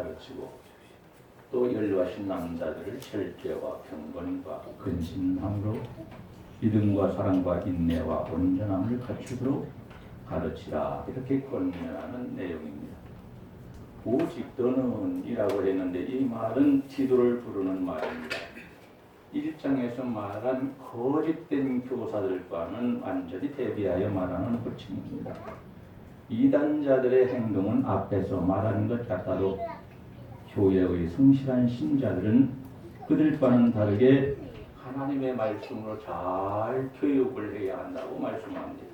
가르치고 또 연로하신 남자들을 절제와 경건과 근신함으로 믿음과 사랑과 인내와 온전함을 갖추도록 가르치라 이렇게 권면하는 내용입니다. 오직 너는 이라고 했는데 이 말은 기도를 부르는 말입니다. 1장에서 말한 거짓된 교사들과는 완전히 대비하여 말하는 호칭입니다. 이단자들의 행동은 앞에서 말하는 것 같아도 교회의 성실한 신자들은 그들과는 다르게 하나님의 말씀으로 잘 교육을 해야 한다고 말씀합니다.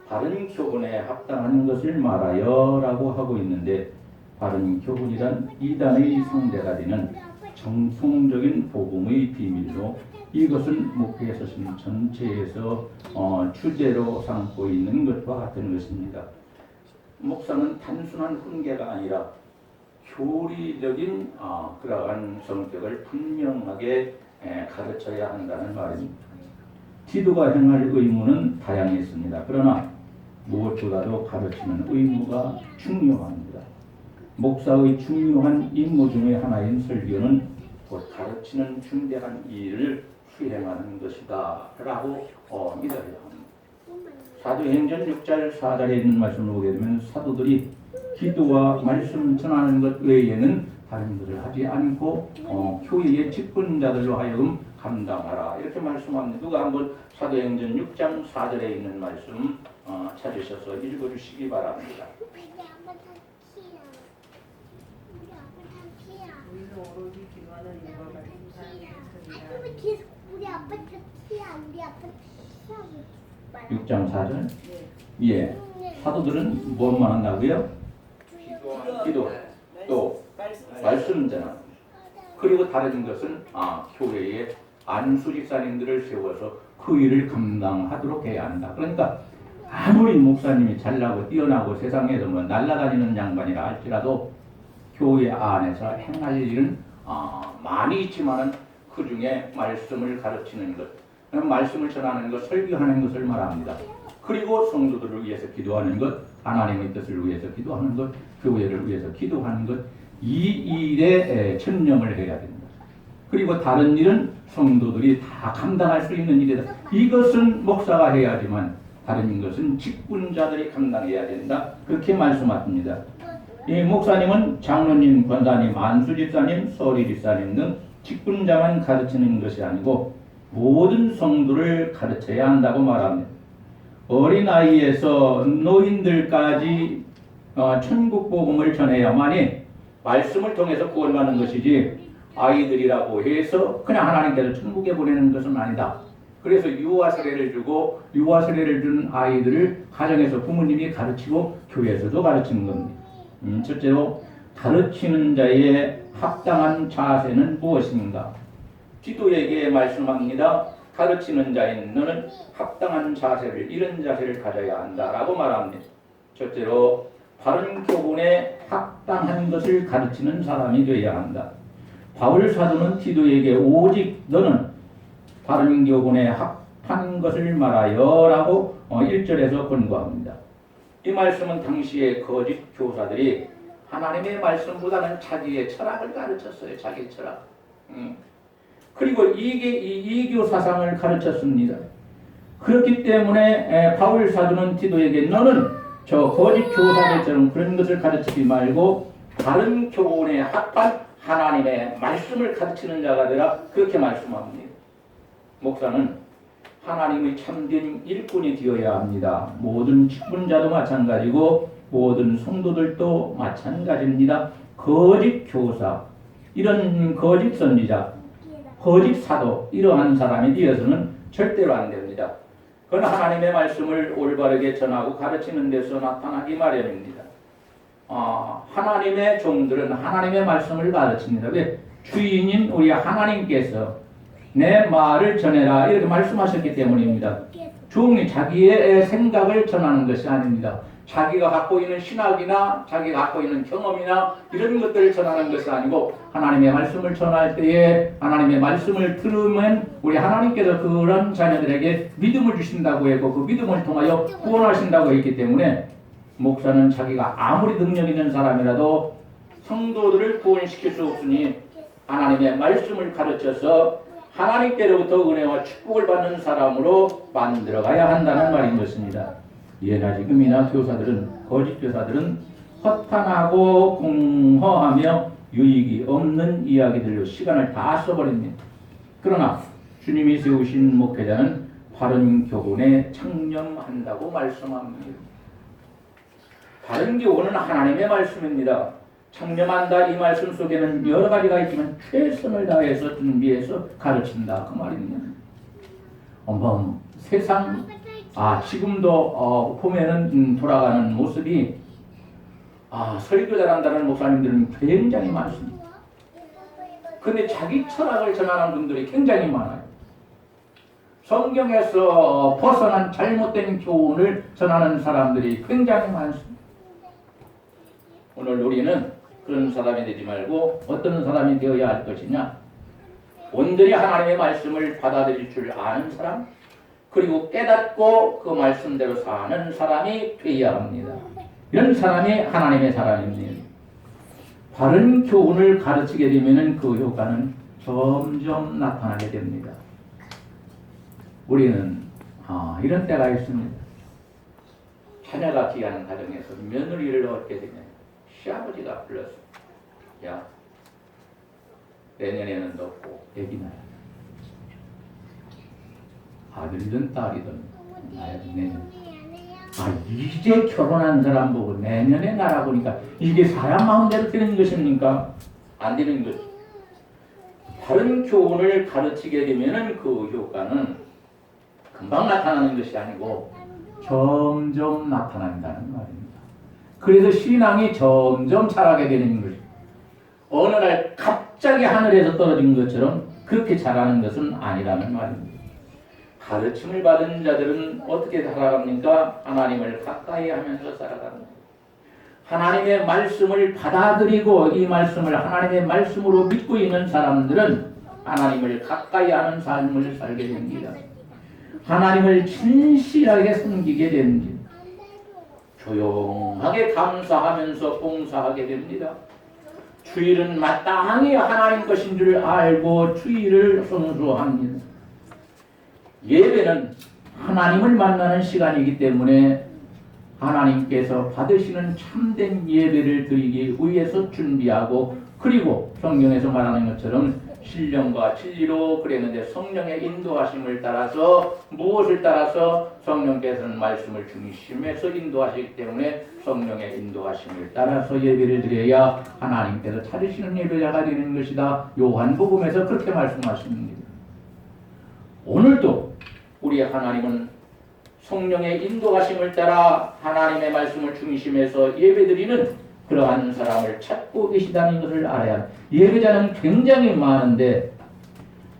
바른 교훈에 합당한 것을 말하여 라고 하고 있는데 바른 교훈이란 이단의 상대가 되는 정통적인 복음의 비밀로 이것은 목회에 서신 전체에서 주제로 삼고 있는 것과 같은 것입니다. 목사는 단순한 훈계가 아니라 교리적인 그러한 성격을 분명하게 가르쳐야 한다는 말입니다. 기도가 행할 의무는 다양했습니다. 그러나 무엇보다도 가르치는 의무가 중요합니다. 목사의 중요한 임무 중의 하나인 설교는 곧 가르치는 중대한 일을 수행하는 것이다 라고 믿어야 합니다. 사도행전 6장 4절에 있는 말씀을 보게 되면 사도들이 기도와 말씀 전하는 것 외에는 다른 것을 하지 않고 교회의 직분자들로 하여금 감당하라 이렇게 말씀합니다. 누가 한번 사도행전 6장 4절에 있는 말씀 찾으셔서 읽어주시기 바랍니다. 오로지 기도하는 일과 우리 아빠 탓이야. 우리 아빠 탓이야. 6장 4절? 네. 예. 사도들은 뭐만 한다고요? 기도. 또 말씀 전하는. 그리고 다른 것은 교회에 안수집사님들을 세워서 그 일을 감당하도록 해야 한다. 그러니까 아무리 목사님이 잘나고 뛰어나고 세상에서 뭐 날아다니는 양반이라 할지라도 교회 안에서 행할 일은 많이 있지만은 그 중에 말씀을 가르치는 것, 말씀을 전하는 것, 설교하는 것을 말합니다. 그리고 성도들을 위해서 기도하는 것, 하나님의 뜻을 위해서 기도하는 것, 교회를 위해서 기도하는 것, 이 일에 전념을 해야 됩니다. 그리고 다른 일은 성도들이 다 감당할 수 있는 일이다. 이것은 목사가 해야지만 다른 것은 직분자들이 감당해야 된다. 그렇게 말씀하십니다. 이 목사님은 장로님, 권사님, 안수집사님, 서리집사님 등 직분자만 가르치는 것이 아니고 모든 성도를 가르쳐야 한다고 말합니다. 어린아이에서 노인들까지 천국 복음을 전해야만이 말씀을 통해서 구원받는 것이지 아이들이라고 해서 그냥 하나님께서 천국에 보내는 것은 아니다. 그래서 유아 세례를 주고 유아 세례를 준 아이들을 가정에서 부모님이 가르치고 교회에서도 가르치는 겁니다. 첫째로 가르치는 자의 합당한 자세는 무엇인가? 기도에게 말씀합니다. 가르치는 자인 너는 합당한 자세를 이런 자세를 가져야 한다라고 말합니다. 첫째로 바른 교훈에 합당한 것을 가르치는 사람이 되어야 한다. 바울 사도는 디도에게 오직 너는 바른 교훈에 합한 것을 말하여 라고 1절에서 권고합니다. 이 말씀은 당시의 거짓 교사들이 하나님의 말씀보다는 자기의 철학을 가르쳤어요. 자기 철학. 그리고 이교 사상을 가르쳤습니다. 그렇기 때문에 바울 사도는 디도에게 너는 저 거짓 교사들처럼 그런 것을 가르치지 말고 바른 교훈에 합한 하나님의 말씀을 가르치는 자가 되라 그렇게 말씀합니다. 목사는 하나님의 참된 일꾼이 되어야 합니다. 모든 직분자도 마찬가지고 모든 성도들도 마찬가지입니다. 거짓 교사, 이런 거짓 선지자, 거짓 사도 이러한 사람이 되어서는 절대로 안 됩니다. 그건 하나님의 말씀을 올바르게 전하고 가르치는 데서 나타나기 마련입니다. 하나님의 종들은 하나님의 말씀을 가르칩니다. 왜? 주인인 우리 하나님께서 내 말을 전해라 이렇게 말씀하셨기 때문입니다. 종이 자기의 생각을 전하는 것이 아닙니다. 자기가 갖고 있는 신학이나 자기가 갖고 있는 경험이나 이런 것들을 전하는 것이 아니고 하나님의 말씀을 전할 때에 하나님의 말씀을 들으면 우리 하나님께서 그런 자녀들에게 믿음을 주신다고 했고 그 믿음을 통하여 구원하신다고 했기 때문에 목사는 자기가 아무리 능력 있는 사람이라도 성도들을 구원시킬 수 없으니 하나님의 말씀을 가르쳐서 하나님께로부터 은혜와 축복을 받는 사람으로 만들어가야 한다는 말인 것입니다. 예나 지금이나 교사들은 거짓 교사들은 허탄하고 공허하며 유익이 없는 이야기들로 시간을 다 써버립니다. 그러나 주님이 세우신 목회자는 바른 교훈에 창념한다고 말씀합니다. 바른 교훈은 하나님의 말씀입니다. 창념한다 이 말씀 속에는 여러 가지가 있지만 최선을 다해서 준비해서 가르친다 그 말입니다. 세상 지금도 보면은 돌아가는 모습이 설교 잘한다는 목사님들은 굉장히 많습니다. 근데 자기 철학을 전하는 분들이 굉장히 많아요. 성경에서 벗어난 잘못된 교훈을 전하는 사람들이 굉장히 많습니다. 오늘 우리는 그런 사람이 되지 말고 어떤 사람이 되어야 할 것이냐? 온전히 하나님의 말씀을 받아들일 줄 아는 사람, 그리고 깨닫고 그 말씀대로 사는 사람이 되어야 합니다. 이런 사람이 하나님의 사람입니다. 바른 교훈을 가르치게 되면 그 효과는 점점 나타나게 됩니다. 우리는 이런 때가 있습니다. 자녀가 귀하는 가정에서 며느리를 얻게 되면 시아버지가 불렀어. 야, 내년에는 너 꼭 애기 낳아야 돼. 아들이든 딸이든 낳아야 돼, 내년. 이제 결혼한 사람 보고 내년에 나라 보니까 이게 사람 마음대로 되는 것입니까? 안 되는 것. 바른 교훈을 가르치게 되면은 그 효과는 금방 나타나는 것이 아니고 점점 나타난다는 말입니다. 그래서 신앙이 점점 자라게 되는 것입니다. 어느 날 갑자기 하늘에서 떨어진 것처럼 그렇게 자라는 것은 아니라는 말입니다. 가르침을 받은 자들은 어떻게 살아갑니까? 하나님을 가까이 하면서 살아갑니다. 하나님의 말씀을 받아들이고 이 말씀을 하나님의 말씀으로 믿고 있는 사람들은 하나님을 가까이 하는 삶을 살게 됩니다. 하나님을 진실하게 섬기게 됩니다. 조용하게 감사하면서 봉사하게 됩니다. 주일은 마땅히 하나님 것인 줄 알고 주일을 성수합니다. 예배는 하나님을 만나는 시간이기 때문에 하나님께서 받으시는 참된 예배를 드리기 위해서 준비하고, 그리고 성경에서 말하는 것처럼 신령과 진리로 그랬는데 성령의 인도하심을 따라서, 무엇을 따라서? 성령께서는 말씀을 중심에서 인도하시기 때문에 성령의 인도하심을 따라서 예배를 드려야 하나님께서 찾으시는 예배자가 되는 것이다. 요한복음에서 그렇게 말씀하십니다. 오늘도 우리 하나님은 성령의 인도하심을 따라 하나님의 말씀을 중심에서 예배드리는 그러한 사람을 찾고 계시다는 것을 알아야 합니다. 예배자는 굉장히 많은데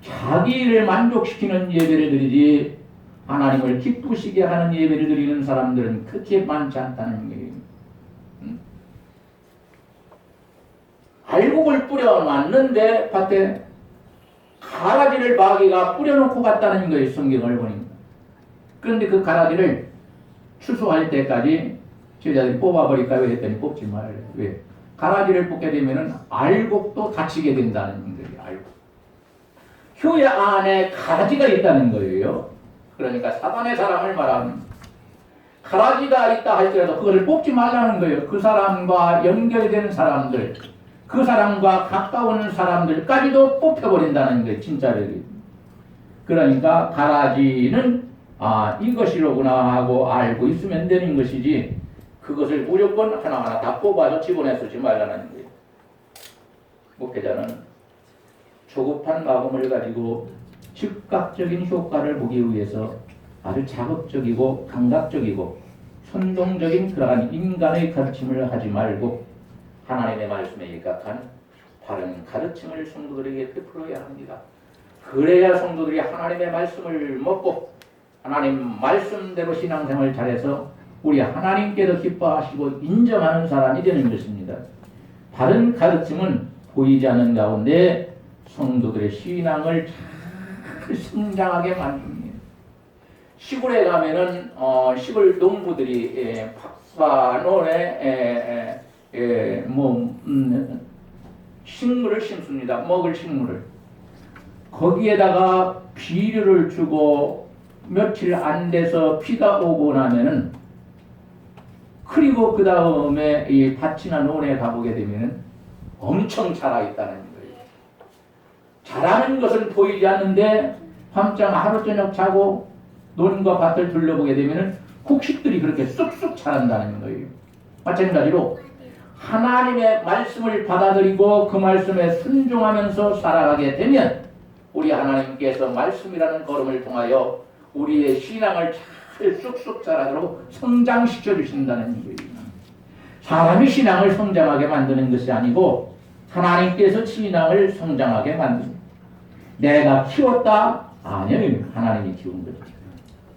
자기를 만족시키는 예배를 드리지 하나님을 기쁘시게 하는 예배를 드리는 사람들은 그렇게 많지 않다는 얘기입니다. 알곡을 뿌려놨는데 밭에 가라지를 마귀가 뿌려놓고 갔다는 거예요. 성경을 보니까. 그런데 그 가라지를 추수할 때까지 제자들이 뽑아버릴까요? 했더니 뽑지 말아요. 왜? 가라지를 뽑게 되면은 알곡도 다치게 된다는 거예요. 알곡. 교회 안에 가라지가 있다는 거예요. 그러니까 사단의 사람을 말하는, 가라지가 있다 할지라도 그것을 뽑지 말라는 거예요. 그 사람과 연결된 사람들, 그 사람과 가까운 사람들까지도 뽑혀버린다는 거예요. 진짜로. 그러니까 가라지는 이것이로구나 하고 알고 있으면 되는 것이지 그것을 무조건 하나하나 다 뽑아서 집어내 쓰지 말라는 거예요. 목회자는 조급한 마음을 가지고 즉각적인 효과를 보기 위해서 아주 자극적이고 감각적이고 선동적인 그러한 인간의 가르침을 하지 말고 하나님의 말씀에 입각한 바른 가르침을 성도들에게 베풀어야 합니다. 그래야 성도들이 하나님의 말씀을 먹고 하나님 말씀대로 신앙생활을 잘해서 우리 하나님께서 기뻐하시고 인정하는 사람이 되는 것입니다. 바른 가르침은 보이지 않는 가운데 성도들의 신앙을 잘 성장하게 만듭니다. 시골에 가면은 시골 농부들이 박사논에 식물을 심습니다. 먹을 식물을. 거기에다가 비료를 주고 며칠 안 돼서 비가 오고 나면은, 그리고 그 다음에 이 밭이나 논에 가보게 되면은 엄청 자라 있다는 거예요. 자라는 것은 보이지 않는데 밤장 하루 저녁 자고 논과 밭을 둘러보게 되면은 곡식들이 그렇게 쑥쑥 자란다는 거예요. 마찬가지로 하나님의 말씀을 받아들이고 그 말씀에 순종하면서 살아가게 되면 우리 하나님께서 말씀이라는 걸음을 통하여 우리의 신앙을 잘 쑥쑥 자라도록 성장시켜 주신다는 거예요. 사람이 신앙을 성장하게 만드는 것이 아니고 하나님께서 신앙을 성장하게 만듭니다. 내가 키웠다? 아니요, 하나님이 키운 거죠.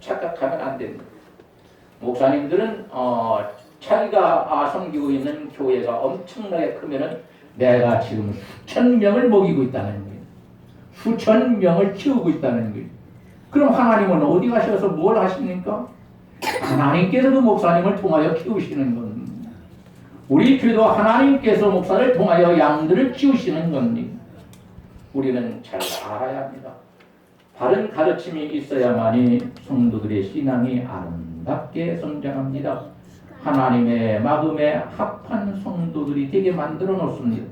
착각하면 안 됩니다. 목사님들은 자기가 섬기고 있는 교회가 엄청나게 크면은 내가 지금 수천 명을 먹이고 있다는 거예요. 수천 명을 키우고 있다는 거예요. 그럼 하나님은 어디 가셔서 뭘 하십니까? 하나님께서 그 목사님을 통하여 키우시는 겁니다. 우리 교회도 하나님께서 목사를 통하여 양들을 키우시는 겁니다. 우리는 잘 알아야 합니다. 바른 가르침이 있어야만이 성도들의 신앙이 아름답게 성장합니다. 하나님의 마음에 합한 성도들이 되게 만들어 놓습니다.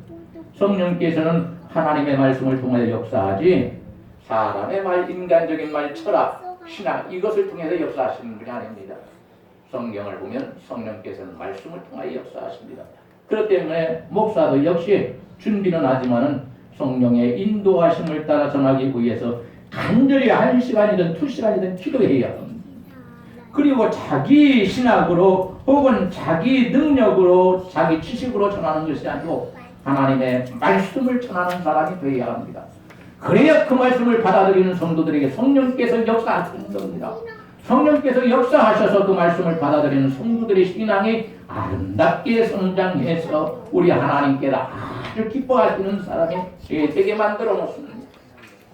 성령께서는 하나님의 말씀을 통하여 역사하지 사람의 말, 인간적인 말, 철학, 신앙 이것을 통해서 역사하시는 분이 아닙니다. 성경을 보면 성령께서는 말씀을 통하여 역사하십니다. 그렇기 때문에 목사도 역시 준비는 하지만은 성령의 인도하심을 따라 전하기 위해서 간절히 1시간이든 2시간이든 기도해야 합니다. 그리고 자기 신학으로 혹은 자기 능력으로 자기 지식으로 전하는 것이 아니고 하나님의 말씀을 전하는 사람이 되어야 합니다. 그래야 그 말씀을 받아들이는 성도들에게 성령께서 역사하시는 겁니다. 성령께서 역사하셔서 그 말씀을 받아들이는 성도들의 신앙이 아름답게 성장해서 우리 하나님께서 아주 기뻐하시는 사람이 되게 만들어 놓습니다.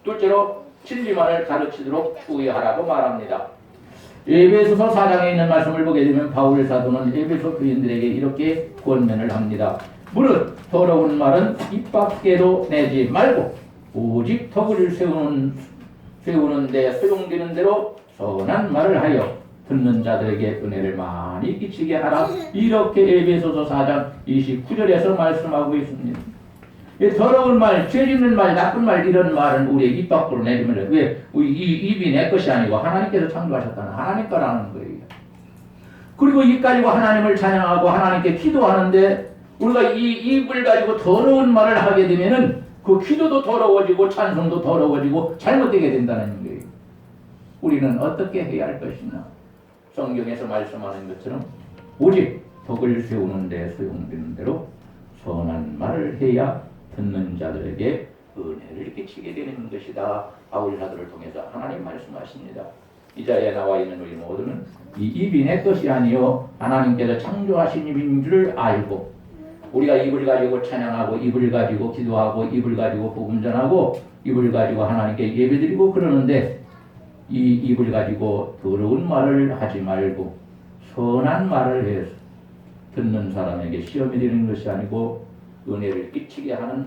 둘째로 진리만을 가르치도록 주의하라고 말합니다. 에베소서 4장에 있는 말씀을 보게 되면 바울 사도는 에베소 교인들에게 이렇게 권면을 합니다. 무릇 더러운 말은 입 밖에도 내지 말고 오직 덕을 세우는 데 소용되는 대로 선한 말을 하여 듣는 자들에게 은혜를 많이 끼치게 하라. 이렇게 에베소서 4장 29절에서 말씀하고 있습니다. 더러운 말, 죄 짓는 말, 나쁜 말 이런 말은 우리의 입 밖으로 내리면 왜? 이 입이 내 것이 아니고 하나님께서 창조하셨다는 하나님 거라는 거예요. 그리고 입 가지고 하나님을 찬양하고 하나님께 기도하는데 우리가 이 입을 가지고 더러운 말을 하게 되면은 그 기도도 더러워지고 찬송도 더러워지고 잘못되게 된다는 거예요. 우리는 어떻게 해야 할 것이냐? 성경에서 말씀하는 것처럼 오직 덕을 세우는 데 소용되는 대로 선한 말을 해야 듣는 자들에게 은혜를 끼치게 되는 것이다. 바울 사도를 통해서 하나님 말씀하십니다. 이 자리에 나와 있는 우리 모두는 이 입이 내 것이 아니요 하나님께서 창조하신 입인 줄 알고 우리가 입을 가지고 찬양하고 입을 가지고 기도하고 입을 가지고 복음 전하고 입을 가지고 하나님께 예배드리고 그러는데 이 입을 가지고 더러운 말을 하지 말고 선한 말을 해서 듣는 사람에게 시험이 되는 것이 아니고 은혜를 끼치게 하는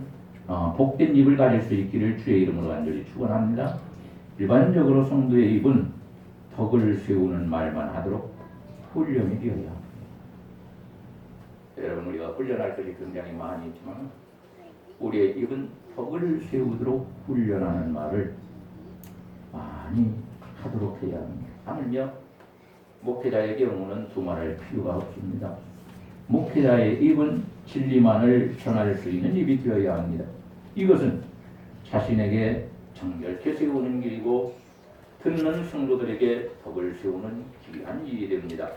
복된 입을 가질 수 있기를 주의 이름으로 간절히 축원합니다. 일반적으로 성도의 입은 덕을 세우는 말만 하도록 훈련이 되어야 합니다. 여러분 우리가 훈련할 것이 굉장히 많이 있지만 우리의 입은 덕을 세우도록 훈련하는 말을 많이 하도록 해야 합니다. 하물며 목회자의 경우는 두말할 필요가 없습니다. 목회자의 입은 진리만을 전할 수 있는 입이 되어야 합니다. 이것은 자신에게 정결케 세우는 길이고 듣는 성도들에게 덕을 세우는 귀한 일이 됩니다.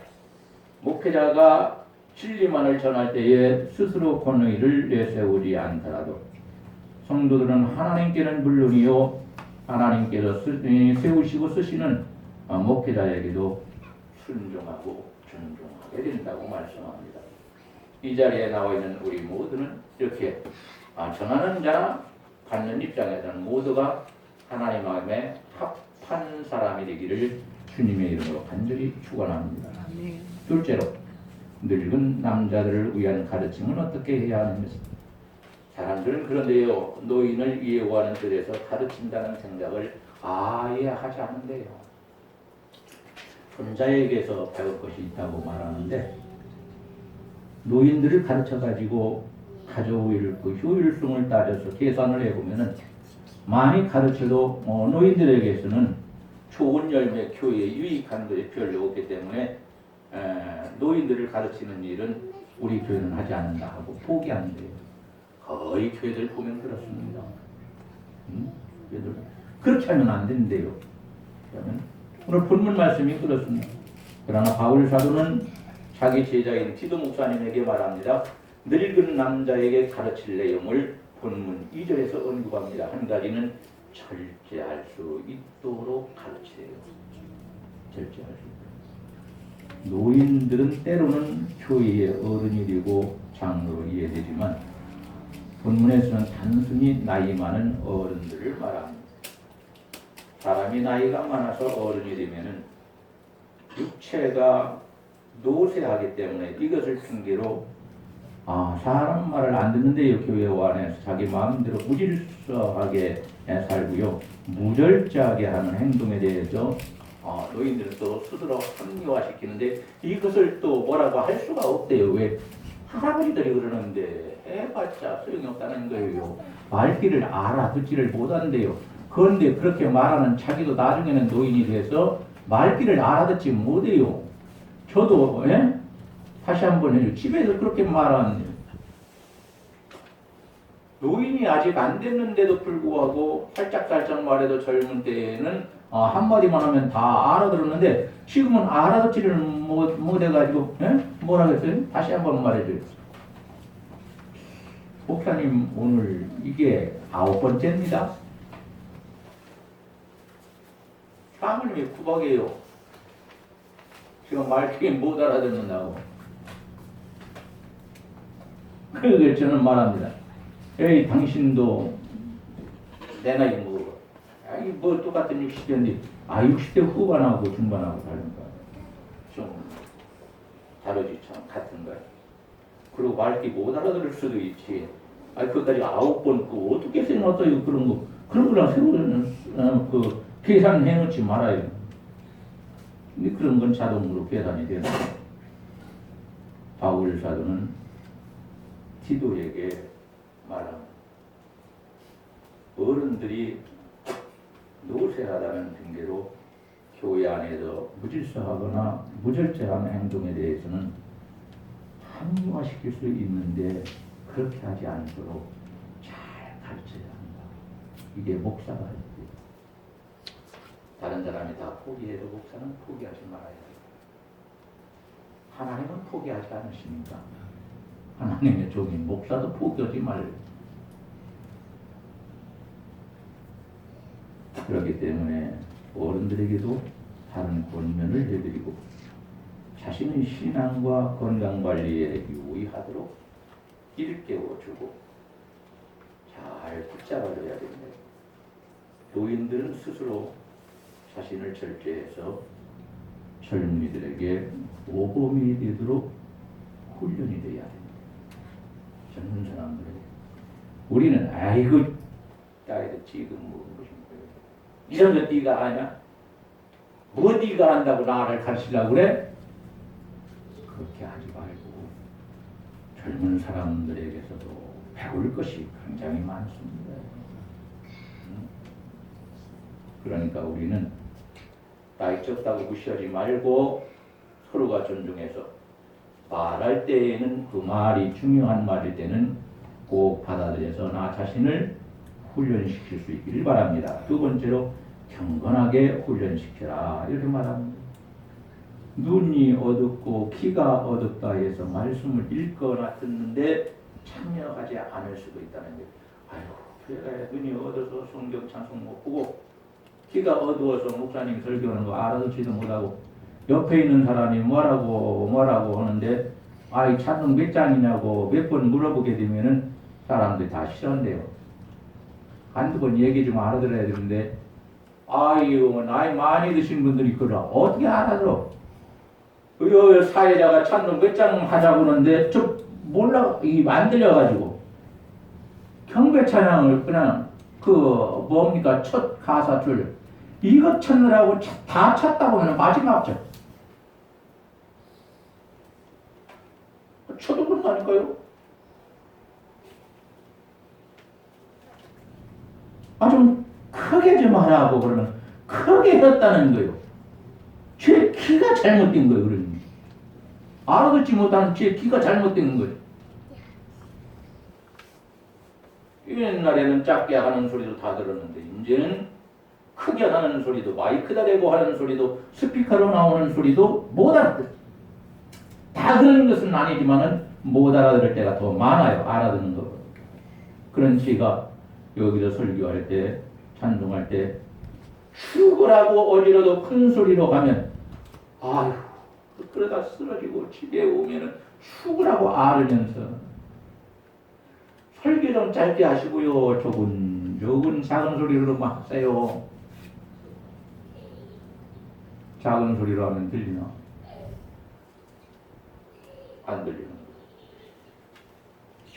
목회자가 진리만을 전할 때에 스스로 권위를 내세우지 않더라도 성도들은 하나님께는 물론이요 하나님께서 세우시고 쓰시는 목회자에게도 순종하고 존중하게 된다고 말씀합니다. 이 자리에 나와 있는 우리 모두는 이렇게 전하는 자나 받는 입장에서는 모두가 하나님 마음에 합한 사람이 되기를 주님의 이름으로 간절히 축원합니다. 둘째로 늙은 남자들을 위한 가르침은 어떻게 해야 하는지. 사람들은 그런데요, 노인을 예우하는 뜻에서 가르친다는 생각을 아예 하지 않는데요. 손자에게서 배울 것이 있다고 말하는데, 노인들을 가르쳐가지고 가져올 그 효율성을 따져서 계산을 해보면은 많이 가르쳐도 노인들에게서는 좋은 열매, 교회에 유익한 것이 별로 없기 때문에 노인들을 가르치는 일은 우리 교회는 하지 않는다 하고 포기한대요. 거의 교회들 보면 그렇습니다. 교회들 그렇게 하면 안 된대요. 그러면 오늘 본문 말씀이 그렇습니다. 그러나 바울 사도는 자기 제자인 디도 목사님에게 말합니다. 늙은 남자에게 가르칠 내용을 본문 2절에서 언급합니다. 한 가지는 절제할 수 있도록 가르치래요. 절제할 수 있도록. 노인들은 때로는 교회의 어른이 되고 장로로 이해되지만 본문에서는 단순히 나이 많은 어른들을 말합니다. 사람이 나이가 많아서 어른이 되면은 육체가 노쇠하기 때문에 이것을 핑계로 사람 말을 안 듣는데요. 교회 안에서 자기 마음대로 무질서하게 살고요. 무절제하게 하는 행동에 대해서 노인들은 또 스스로 합리화시키는데 이것을 또 뭐라고 할 수가 없대요. 왜? 할아버지들이 그러는데 해봤자 소용이 없다는 거예요. 말귀를 알아듣지를 못한대요. 그런데 그렇게 말하는 자기도 나중에는 노인이 돼서 말귀를 알아듣지 못해요. 저도 다시 한번 해요. 집에서 그렇게 말하는데 노인이 아직 안 됐는데도 불구하고 살짝살짝 말해도 젊은 때에는 한마디만 하면 다 알아들었는데 지금은 알아듣지를 못해가지고 뭐라 그랬어요? 다시 한번 말해줘요. 목사님 오늘 이게 9번째입니다. 사모님이 구박이에요. 지금 말귀 못 알아듣는다고. 그래서 저는 말합니다. 에이 당신도 내 나이 뭐 똑같은 60대인데 60대 후반하고 중반하고 다른가. 좀 다르지 참 같은가. 그리고 말귀 못 알아들을 수도 있지. 그까지 9번 그 어떻게 생각해요 그런 거. 그런 거랑 새로 계산해 놓지 말아요. 근데 그런 건 자동으로 계산이 되는 거예요. 바울 사도는 디도에게 말합니다. 어른들이 노쇠하다는 핑계로 교회 안에서 무질서하거나 무절제한 행동에 대해서는 합리화시킬 수 있는데 그렇게 하지 않도록 잘 가르쳐야 합니다. 이게 목사가 할 때. 다른 사람이 다 포기해도 목사는 포기하지 말아야 돼요. 하나님은 포기하지 않으십니까? 하나님의 종인 목사도 포기하지 말아요. 그렇기 때문에 어른들에게도 다른 권면을 해드리고 자신의 신앙과 건강관리에 유의하도록 일깨워주고 잘 붙잡아줘야 됩니다. 노인들은 스스로 자신을 절제해서 젊은이들에게 모범이 되도록 훈련이 되어야 됩니다. 젊은 사람들에게 우리는 아이고 나이도 지금 모르는 것인 거예요. 이런 거 네가 아냐? 뭐 네가 안다고 나를 가르치려고 그래? 그렇게 하지 말고 젊은 사람들에게서도 배울 것이 굉장히 많습니다. 그러니까 우리는 나이 적다고 무시하지 말고 서로가 존중해서 말할 때에는 그 말이 중요한 말일 때는 꼭 받아들여서 나 자신을 훈련시킬 수 있기를 바랍니다. 두 번째로 경건하게 훈련시켜라 이렇게 말합니다. 눈이 어둡고 귀가 어둡다 해서 말씀을 읽거나 듣는데 참여하지 않을 수도 있다는 거예요. 아이고 눈이 어두워서 성경 찬송 못 보고 귀가 어두워서 목사님 설교하는 거 알아듣지도 못하고 옆에 있는 사람이 뭐라고 하는데 찬송 몇 장이냐고 몇 번 물어보게 되면은 사람들이 다 싫어한대요. 한두 번 얘기 좀 알아들어야 되는데 나이 많이 드신 분들이 그러라 어떻게 알아들어? 그 사회자가 찬송 몇 장 하자고 그러는데 저 몰라 이 만들려가지고 경배 찬양을 그냥 그 뭡니까 첫 가사 줄 이것 찾느라고 다 찾다 보면 마지막 절 쳐도 그런다니까요. 좀 크게 좀 하라고 그러면 크게 했다는 거예요. 제 키가 잘못된 거예요. 그러니 알아듣지 못하는 제 키가 잘못된 거예요. 옛날에는 작게 하는 소리도 다 들었는데 이제는 크게 하는 소리도 마이크다 대고 하는 소리도 스피커로 나오는 소리도 못 알아듣. 다 그런 것은 아니지만은 못 알아들을 때가 더 많아요. 알아듣는 거. 그런 제가 여기서 설교할 때 찬송할 때 죽으라고 어지러도 큰 소리로 가면 아유 그러다 쓰러지고 집에 오면은 죽으라고 앓으면서 설교 좀 짧게 하시고요. 조금 작은 소리로 막 하세요. 작은 소리로 하면 들리나? 안 들리는 거예요.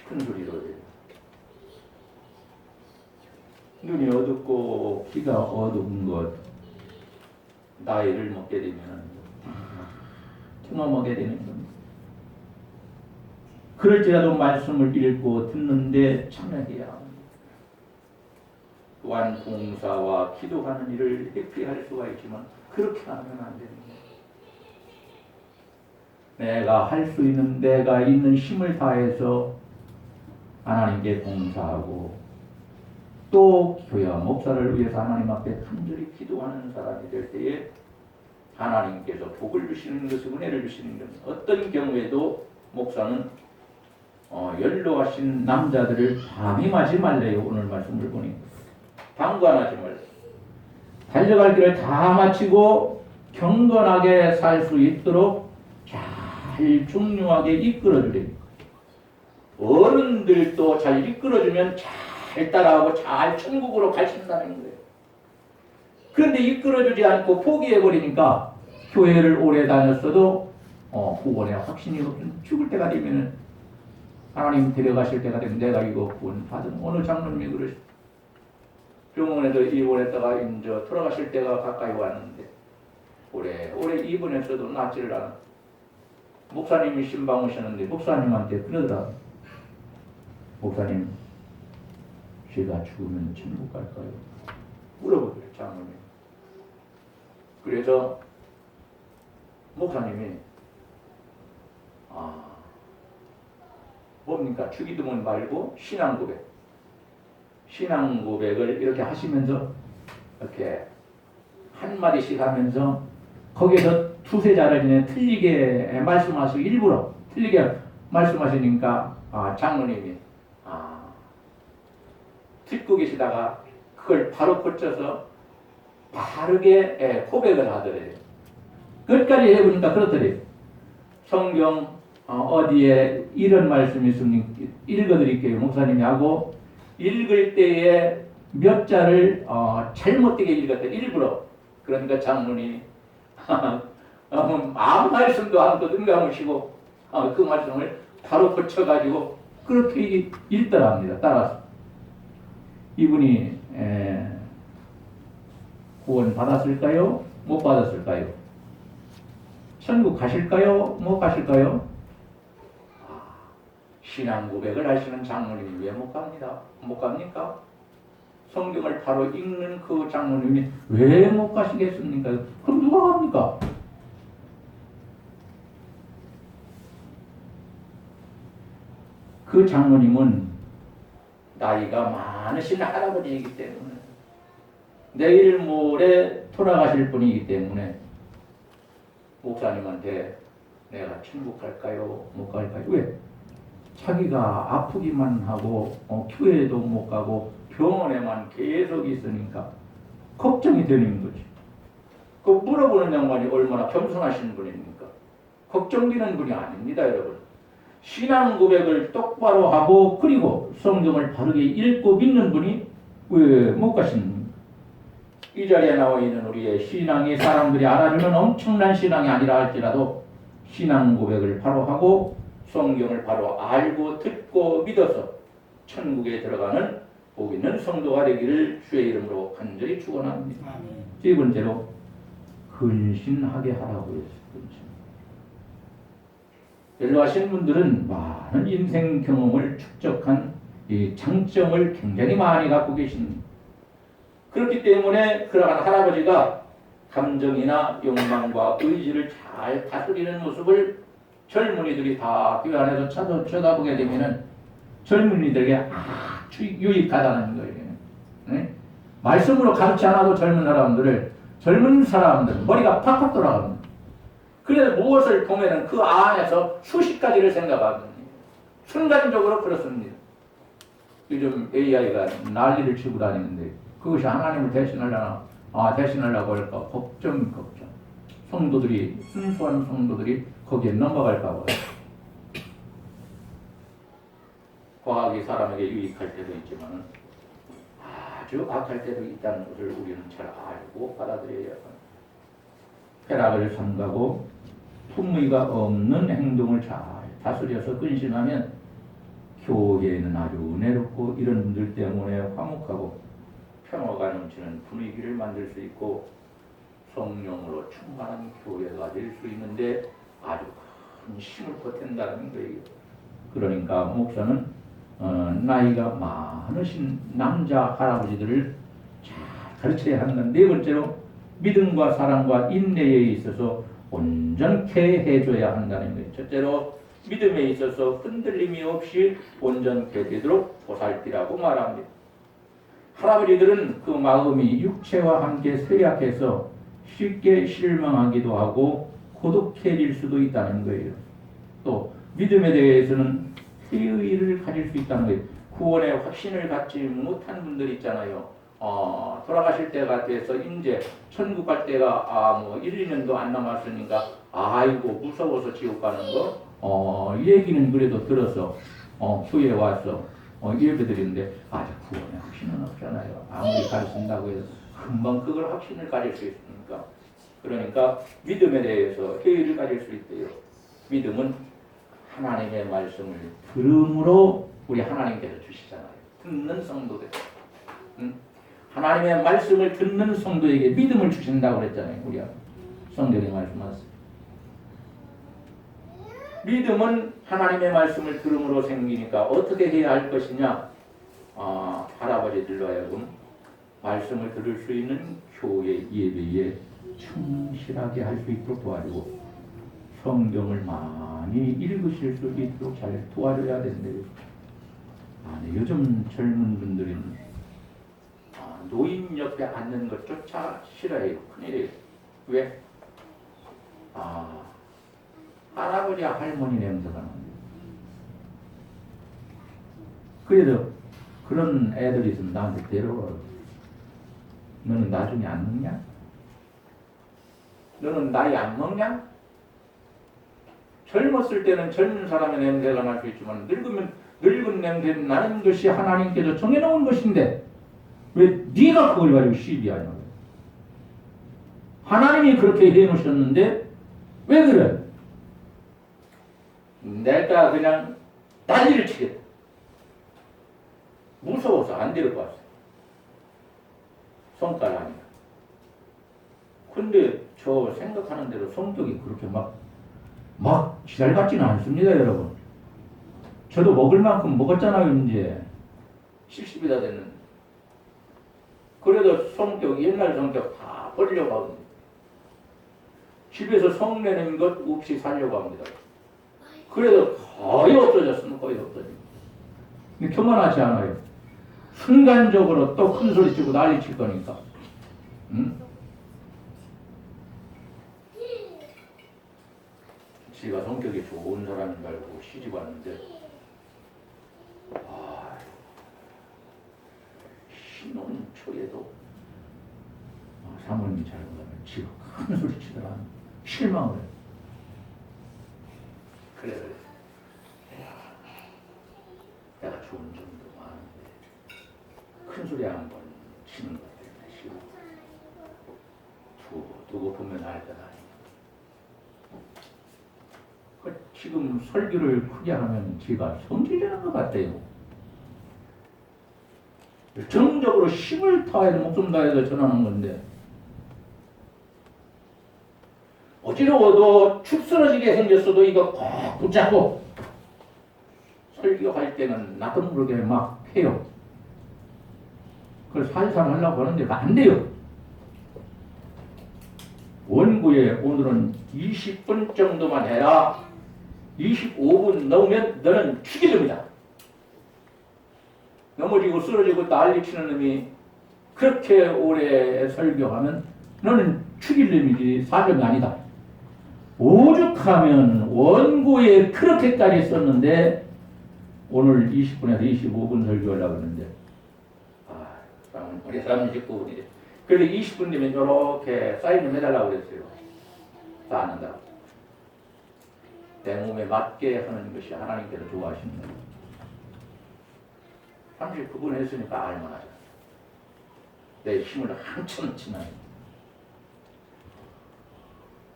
큰 소리로 해요. 눈이 어둡고 귀가 어두운 것 나이를 먹게 되면 경험하게 되는 겁니다. 그럴지라도 말씀을 읽고 듣는데 참여해야 합니다. 또한 봉사와 기도하는 일을 회피할 수가 있지만 그렇게 하면 안 됩니다. 내가 할 수 있는 내가 있는 힘을 다해서 하나님께 봉사하고 또 교회와 목사를 위해서 하나님 앞에 간절히 기도하는 사람이 될 때에 하나님께서 복을 주시는 것은 은혜를 주시는 것. 어떤 경우에도 목사는 연로하신 남자들을 방임하지 말래요. 오늘 말씀을 보니 방관하지 말래요. 달려갈 길을 다 마치고 경건하게 살 수 있도록 잘 중요하게 이끌어주래요. 어른들도 잘 이끌어주면 잘 따라하고 잘 천국으로 가신다는 거예요. 그런데 이끌어주지 않고 포기해버리니까 교회를 오래 다녔어도 구원에 확신이 없는 죽을 때가 되면 하나님 데려가실 때가 되면 내가 이거 구원 받은 어느 장로님이 그러시 병원에서 입원했다가 이제 돌아가실 때가 가까이 왔는데 오래 입원했어도 낫지를 않아. 목사님이 신방 오셨는데 목사님한테 그러더라. 목사님 제가 죽으면 천국 갈까요? 물어보더래 장로님. 그래서 목사님이 뭡니까? 주기도문 말고 신앙 고백을 이렇게 하시면서 이렇게 한마디씩 하면서 거기에서 두세 자리에 틀리게 말씀하시고 일부러 틀리게 말씀하시니까 장로님이 듣고 계시다가 그걸 바로 고쳐서 바르게 고백을 하더래요. 끝까지 해보니까 그렇더래요. 성경 어디에 이런 말씀이 있으면 읽어드릴게요. 목사님이 하고 읽을 때에 몇 자를 잘못되게 읽었다. 일부러. 그러니까 장로님이 아무 말씀도 안 하고 능감하시고 그 말씀을 바로 고쳐가지고 그렇게 읽더랍니다. 따라서 이분이 구원 받았을까요? 못 받았을까요? 천국 가실까요? 못 가실까요? 신앙 고백을 하시는 장로님이 왜 못 갑니다? 못 갑니까? 성경을 바로 읽는 그 장로님이 왜 못 가시겠습니까? 그럼 누가 갑니까? 그 장로님은 나이가 많으신 할아버지이기 때문에 내일 모레 돌아가실 분이기 때문에 목사님한테 내가 천국 갈까요? 못 갈까요? 왜? 자기가 아프기만 하고 교회도 못 가고 병원에만 계속 있으니까 걱정이 되는 거지. 그 물어보는 양반이 얼마나 겸손하신 분입니까? 걱정되는 분이 아닙니다, 여러분. 신앙 고백을 똑바로 하고 그리고 성경을 바르게 읽고 믿는 분이 왜 못 가십니까? 이 자리에 나와 있는 우리의 신앙이 사람들이 알아주는 엄청난 신앙이 아니라 할지라도 신앙 고백을 바로 하고 성경을 바로 알고 듣고 믿어서 천국에 들어가는 복 있는 성도가 되기를 주의 이름으로 간절히 축원합니다. 세 번째로 근신하게 하라고 했어요. 연로하신 분들은 많은 인생 경험을 축적한 이 장점을 굉장히 많이 갖고 계십니다. 그렇기 때문에 그러한 할아버지가 감정이나 욕망과 의지를 잘 다스리는 모습을 젊은이들이 다 교회 안에서 쳐다보게 되면은 젊은이들에게 아주 유익하다는 거예요. 네? 말씀으로 가르치 않아도 젊은 사람들 머리가 팍팍 돌아갑니다. 그래서 무엇을 보면은 그 안에서 수십 가지를 생각하거든요. 순간적으로 그렇습니다. 요즘 AI가 난리를 치고 다니는데 그것이 하나님을 대신하려고 할까 걱정. 순수한 성도들이 거기에 넘어갈까 봐요. 과학이 사람에게 유익할 때도 있지만 아주 악할 때도 있다는 것을 우리는 잘 알고 받아들여야 합니다. 쾌락을 삼가고 품위가 없는 행동을 잘 다스려서 근신하면 교회는 아주 은혜롭고 이런 분들 때문에 화목하고 평화가 넘치는 분위기를 만들 수 있고 성령으로 충만한 교회가 될 수 있는데 아주 큰 힘을 보탠다는 거예요. 그러니까 목사는 나이가 많으신 남자 할아버지들을 잘 가르쳐야 한다. 네 번째로 믿음과 사랑과 인내에 있어서 온전케 해줘야 한다는 거예요. 첫째로 믿음에 있어서 흔들림이 없이 온전케 되도록 보살피라고 말합니다. 할아버지들은 그 마음이 육체와 함께 쇠약해서 쉽게 실망하기도 하고 고독해질 수도 있다는 거예요. 또 믿음에 대해서는 회의를 가질 수 있다는 거예요. 구원의 확신을 갖지 못한 분들 있잖아요. 돌아가실 때가 돼서 이제 천국 갈 때가 1, 2년도 안 남았으니까 아이고 무서워서 지옥 가는 거 얘기는 그래도 들어서 교회에 와서 예배드리는데 아직 구원의 확신은 없잖아요. 아무리 가르친다고 해서 금방 그걸 확신을 가질 수 있습니까? 그러니까 믿음에 대해서 회의를 가질 수 있대요. 믿음은 하나님의 말씀을 들음으로 우리 하나님께서 주시잖아요. 듣는 성도들. 하나님의 말씀을 듣는 성도에게 믿음을 주신다고 그랬잖아요. 우리가 성경에 말씀하셨어요. 믿음은 하나님의 말씀을 들음으로 생기니까 어떻게 해야 할 것이냐? 할아버지들로 하여금 말씀을 들을 수 있는 교회 예배에 충실하게 할 수 있도록 도와주고 성경을 많이 읽으실 수 있도록 잘 도와줘야 된대요. 요즘 젊은 분들은 노인 옆에 앉는 것조차 싫어해요. 큰일이에요. 왜? 할아버지 할머니 냄새가 납니다. 그래도 그런 애들이 있으면 나한테 데려와. 너는 나중에 안 먹냐? 너는 나이 안 먹냐? 젊었을 때는 젊은 사람의 냄새가 날 수 있지만 늙으면 늙은 냄새 나는 것이 하나님께서 정해놓은 것인데 왜 네가 그걸 가지고 시비하냐? 하나님이 그렇게 해놓으셨는데 왜 그래? 내가 그냥 난리를 치겠다. 무서워서 안 데리고 왔어요. 성깔 아니야. 근데 저 생각하는 대로 성격이 그렇게 막 지랄 같지는 않습니다, 여러분. 저도 먹을 만큼 먹었잖아요, 이제. 70이다 됐는데. 그래도 옛날 성격 다 버리려고 합니다. 집에서 성내는 것 없이 살려고 합니다. 그래도 거의 없어졌으면 거의 없어지고. 근데 교만하지 않아요. 순간적으로 또 큰 소리 치고 난리 칠 거니까. 응? 지가 성격이 좋은 사람인 줄 알고 시집 왔는데 신혼 초에도 사모님이 잘 보다가 지가 큰 소리 치더라. 실망을 해. 그래 내가 좋은 점도 많은데 큰 소리 하는 건 치는 것 때문에 싫어. 두고 보면 알 거다. 지금 설교를 크게 하면 제가 성질내는 것 같아요. 정적으로 힘을 다해서 목숨 다해서 전하는 건데 어지러워도 축 쓰러지게 생겼어도 이거 꼭 붙잡고 설교할 때는 나도 모르게 막 해요. 그걸 살살 하려고 하는데 안 돼요. 원고에 오늘은 20분 정도만 해라. 25분 넘으면 너는 죽이됩니다. 넘어지고 쓰러지고 난리치는 놈이 그렇게 오래 설교하면 너는 죽일 놈이지 사정이 아니다. 오죽하면 원고에 그렇게까지 썼는데 오늘 20분에서 25분 설교하려고 했는데 우리 사람이 짓고 우리 그래서 20분 되면 이렇게 사인 좀 해달라고 그랬어요. 다 안 한다고. 내 몸에 맞게 하는 것이 하나님께서 좋아하시는 거예요. 39분 했으니까 알만하죠. 내 힘을 한참 치면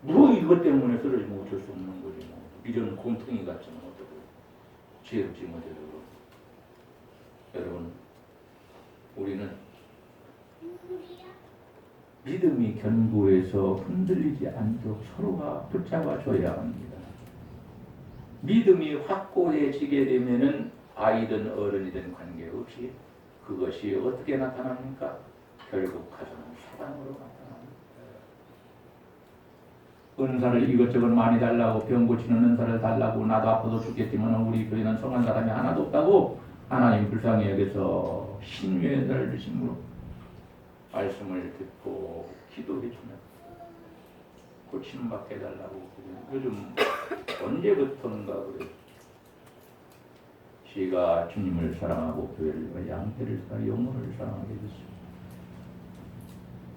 뭐 이것 때문에 쓰러지면 어쩔 수 없는 거지. 뭐. 이런 곰팡이 같지는 어쩌고 지혜롭지 못해도. 여러분 우리는 믿음이 견고해서 흔들리지 않도록 서로가 붙잡아줘야 합니다. 믿음이 확고해지게 되면은 아이든 어른이든 관계없이 그것이 어떻게 나타납니까? 결국 가정은 사랑으로 나타납니다. 은사를 이것저것 많이 달라고 병 고치는 은사를 달라고 나도 아파도 죽겠지만 우리 교회는 성한 사람이 하나도 없다고 하나님 불쌍히 여겨서 신뢰를 주심으로 말씀을 듣고 기도해주면 고침받게 해달라고 요즘 언제부턴가 그래. 제가 주님을 사랑하고 교회를 양떼를 사랑 영혼을 사랑하게 됐습니다.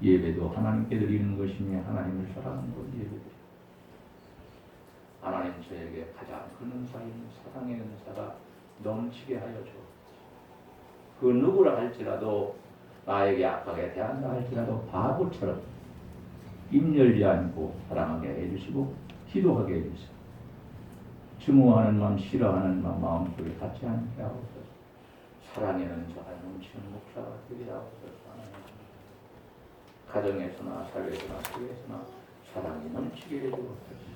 예배도 하나님께 드리는 것이니 하나님을 사랑하는 것 예배도. 하나님 저에게 가장 큰 은사인 사랑의 은사가 넘치게 하여 줘. 그 누구라 할지라도 나에게 악하게 대한다 할지라도 바보처럼 입 열지 않고 사랑하게 해주시고 기도하게 해주시고 증오하는 마음 싫어하는 마음속에 닿지 않게 하옵소서. 사랑의 은사가 넘치는 목사가 되게 하옵소서. 가정에서나 사회에서나 교회에서나 사랑이 넘치게 해주옵소서.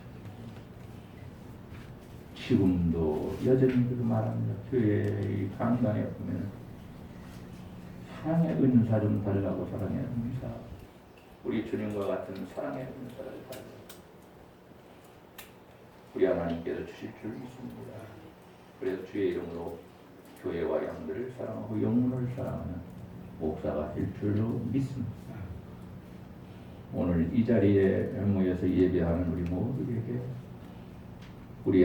지금도 여전히 그 말합니다. 교회의 강단에 보면 사랑의 은사 좀 달라고 사랑의 은사. 우리 주님과 같은 사랑의 은사를 달라고. 우리 하나님께서 주실 줄 믿습니다. 그래서 주의 이름으로 교회와 양들을 사랑하고 영혼을 사랑하는 목사가 될 줄로 믿습니다. 오늘 이 자리에 모여서 예배하는 우리 모두에게 우리